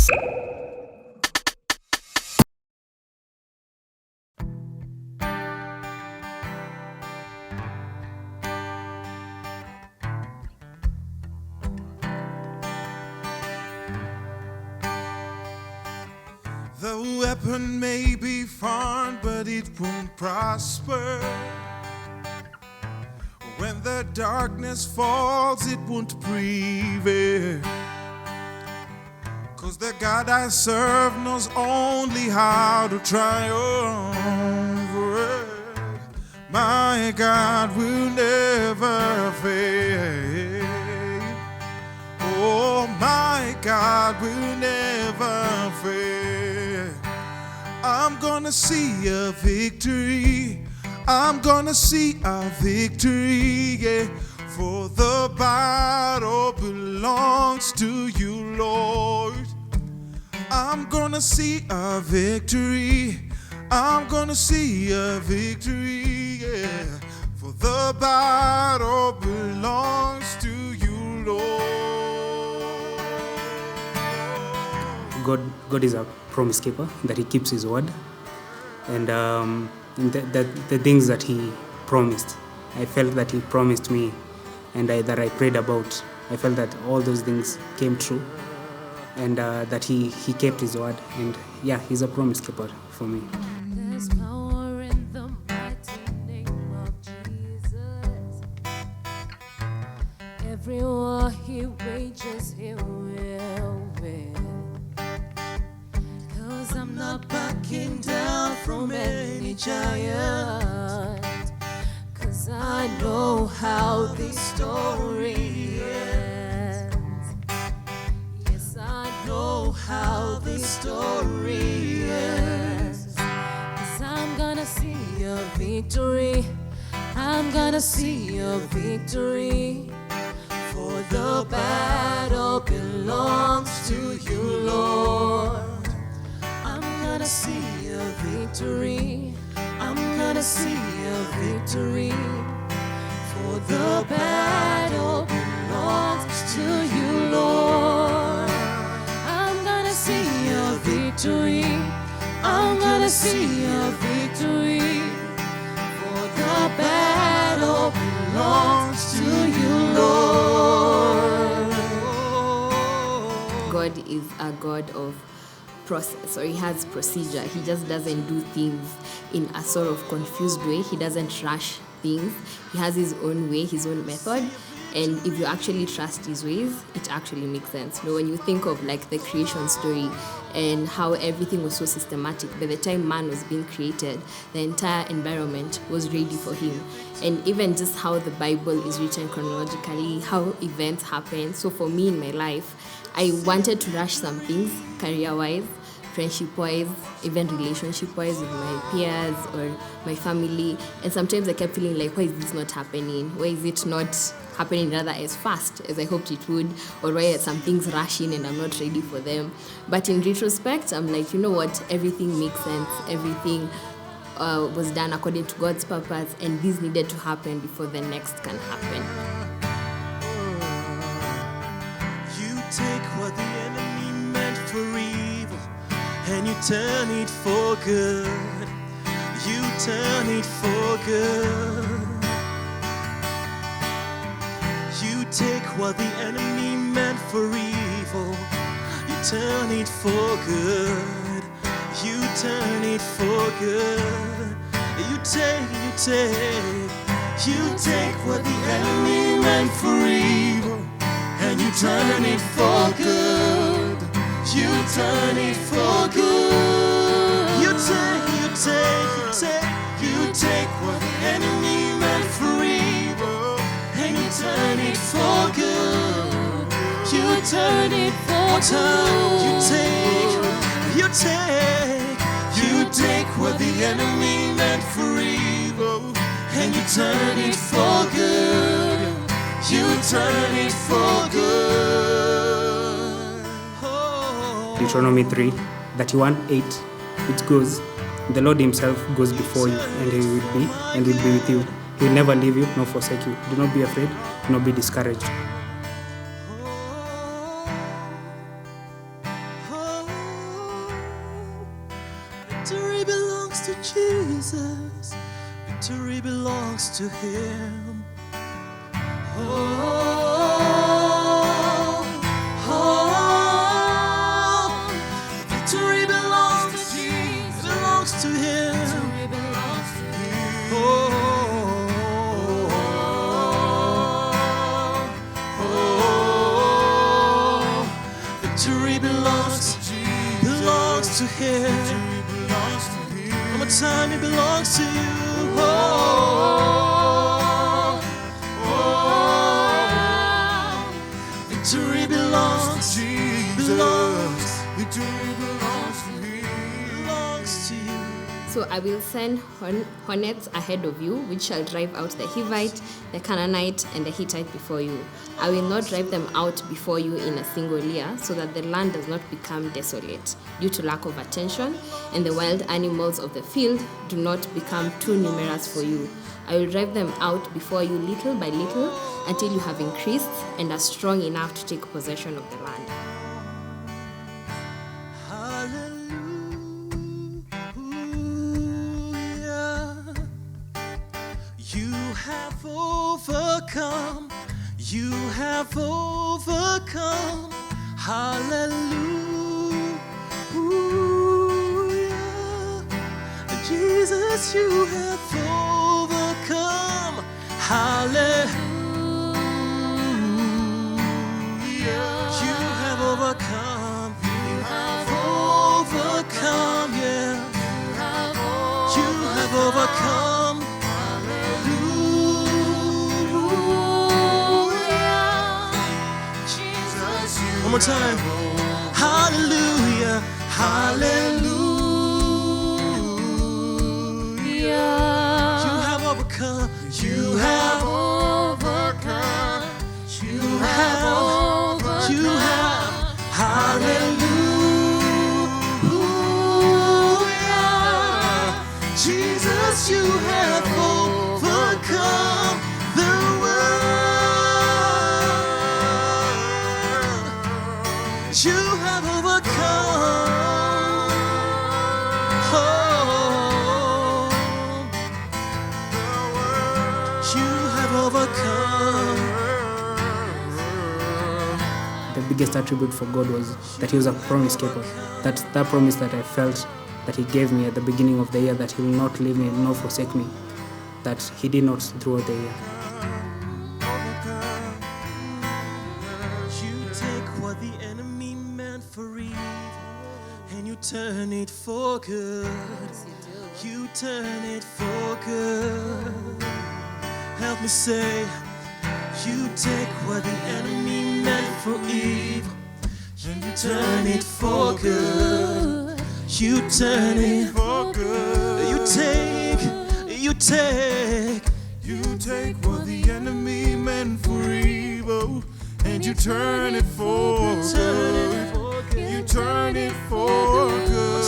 The weapon may be formed, but it won't prosper. When the darkness falls, it won't prevail. 'Cause the God I serve knows only how to triumph. My God will never fail. Oh, my God will never fail. I'm gonna see a victory. I'm gonna see a victory, yeah. For the battle belongs to you, Lord. I'm gonna see a victory. I'm gonna see a victory, yeah. For the battle belongs to you, Lord. God is a promise keeper, that He keeps His word, and the things that He promised, I felt that He promised me, and that I prayed about. I felt that all those things came true, and that He kept His word, and yeah, He's a promise keeper for me. There's power in the mighty name of Jesus. Every war He wages, He will win. 'Cause I'm not backing down from any giant. 'Cause I know how this story ends. Yes, I know how this story ends. 'Cause I'm gonna see a victory. I'm gonna see a victory. For the battle belongs to you, Lord. I'm gonna see a victory. I'm gonna see a victory. For the battle belongs to you, Lord. I'm gonna see a victory. I'm gonna see a victory. For the battle belongs to you, Lord. God is a God of process, or He has procedure. He just doesn't do things in a sort of confused way. He doesn't rush things. He has His own way, His own method. And if you actually trust His ways, it actually makes sense. You know, when you think of like the creation story and how everything was so systematic, by the time man was being created, the entire environment was ready for him. And even just how the Bible is written chronologically, how events happen. So for me in my life, I wanted to rush some things career-wise, friendship-wise, even relationship-wise with my peers or my family. And sometimes I kept feeling like, why is this not happening? Why is it not happening rather as fast as I hoped it would? Or why are some things rushing and I'm not ready for them? But in retrospect, I'm like, you know what? Everything makes sense. Everything was done according to God's purpose, and this needed to happen before the next can happen. You take what the enemy meant for evil and you turn it for good. You turn it for good. You take what the enemy meant for evil, you turn it for good. You turn it for good. You take what the enemy meant for evil, and you turn it for good. You turn it for good. You take what the enemy meant for evil, and you turn it for good. You turn it for good. You take what the enemy meant for evil, and you turn it for good. You turn it for good. Deuteronomy 3:31-8, it goes, the Lord Himself goes before you, and He will be with you. He will never leave you nor forsake you. Do not be afraid, do not be discouraged. to Jesus. Victory belongs to Him. Oh, oh, victory belongs to Jesus. Belongs to Him. Victory belongs to Him. Oh, oh, oh, victory belongs to Jesus. Belongs to Him. Victory belongs to Him. One more time, it belongs to you. Oh, oh, victory belongs to Jesus. Victory belongs to Him. Belongs to you. So I will send hornets ahead of you, which shall drive out the Hivite, the Canaanite, and the Hittite before you. I will not drive them out before you in a single year, so that the land does not become desolate due to lack of attention, and the wild animals of the field do not become too numerous for you. I will drive them out before you little by little, until you have increased and are strong enough to take possession of the land. You have overcome. Hallelujah. Jesus, you have overcome. Hallelujah. You have overcome. You have overcome, yeah. You have overcome. One more time. Hallelujah. Hallelujah. You have overcome. You have overcome. You have overcome. You have. Hallelujah. Jesus, you have overcome the world. You have overcome. Oh, you have overcome. The biggest attribute for God was that He was a promise keeper. That's that promise that I felt that He gave me at the beginning of the year, that He will not leave me nor forsake me, that He did not throughout the year. For evil, and you turn it for good. You turn it for good. Help me say, you take what the enemy meant for evil, and you turn it for good. You turn it for good. You take what the enemy meant for evil, and you turn it for good. You turn it for good.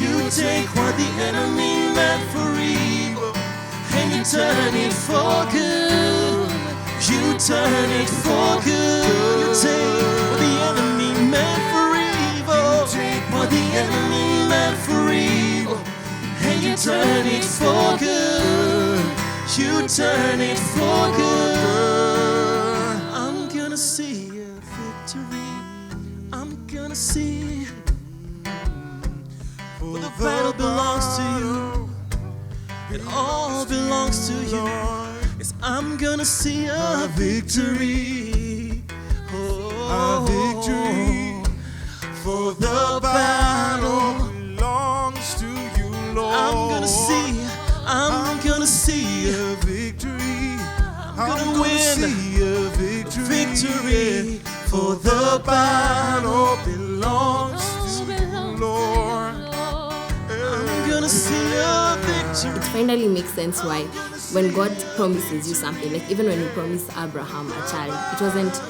You take what the enemy meant for evil, and you turn it for good. You turn it for good. You take what the enemy meant for evil, what the enemy meant for evil, and you turn it for good. You turn it for good. I'm gonna see a victory. I'm gonna see. For the battle belongs to you. It all belongs to you. Yes, I'm gonna see a victory. Oh, a victory. For the battle belongs to you, Lord. I'm gonna see a victory. I'm gonna win a victory. For the battle belongs to you, Lord. I'm gonna see a victory. It finally makes sense why when God promises you something, like even when He promised Abraham a child, it wasn't,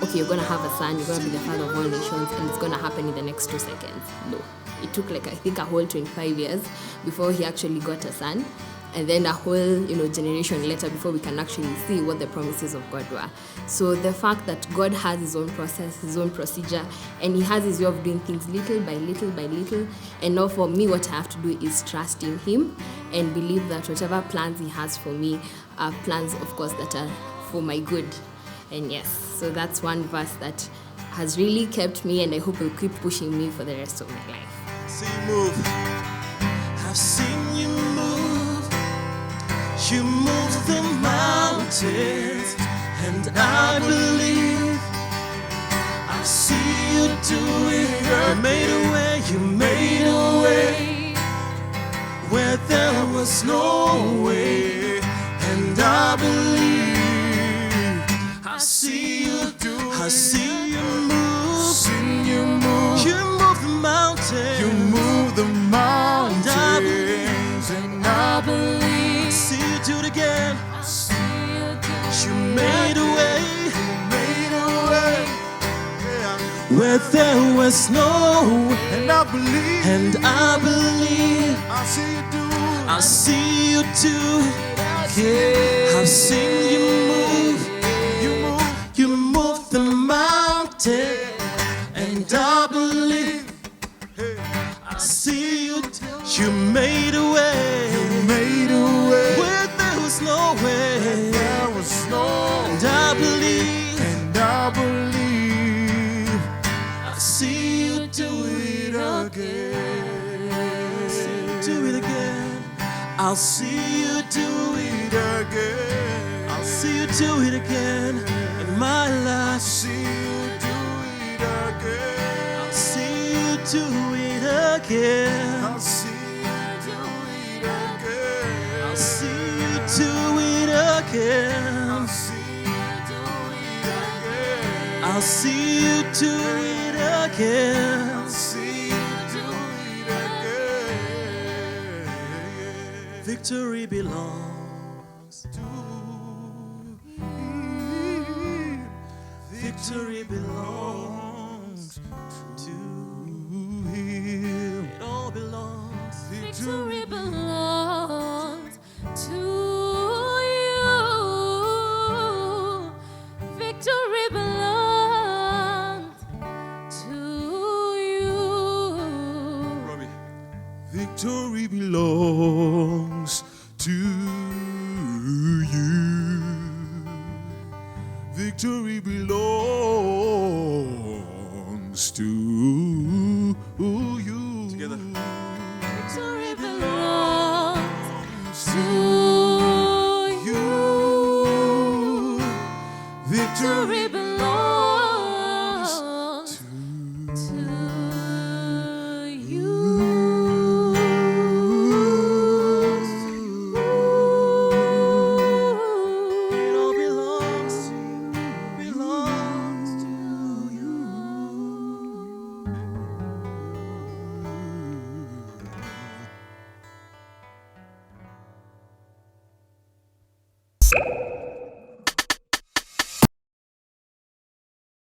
okay, you're gonna have a son, you're gonna be the father of all nations, and it's gonna happen in the next 2 seconds. No. It took like, I think, a whole 25 years before he actually got a son. and then a whole generation later before we can actually see what the promises of God were. So the fact that God has his own process, his own procedure, and he has his way of doing things little by little by little, and now for me what I have to do is trust in him and believe that whatever plans he has for me are plans, of course, that are for my good. And yes, so that's one verse that has really kept me, and I hope will keep pushing me for the rest of my life. See you move. I've seen you move. You move the mountains, and I believe I see you do it. You made a way. You made a way where there was no way, and I believe I see you do it. I see you move. See you move. You move the mountains. You move the mountains, and I believe. See you do it again. You made a way. You made a way. Yeah. Where there was no way, And I believe. and I believe I see you do. I see you do it again. I've seen you move. You move. You move the mountain, and I believe I see you do. You made a way. You made a way. Where there was no way, There was no. and I believe And I believe. I see you do it again. Do it again. I'll see you do it again. I'll see you do it again in my life. See you do it again. I'll see you do it again. I'll see you do it again. I'll see you do it again. I'll see you do it again. I'll see you do it again. I'll see you do it again. Victory belongs to you. Victory belongs to him. It all belongs. Victory belongs to you. Victory belongs to you. Robby. Victory belongs to you. Victory belongs to you. Together. Victory belongs to You. Victory Victory belongs to to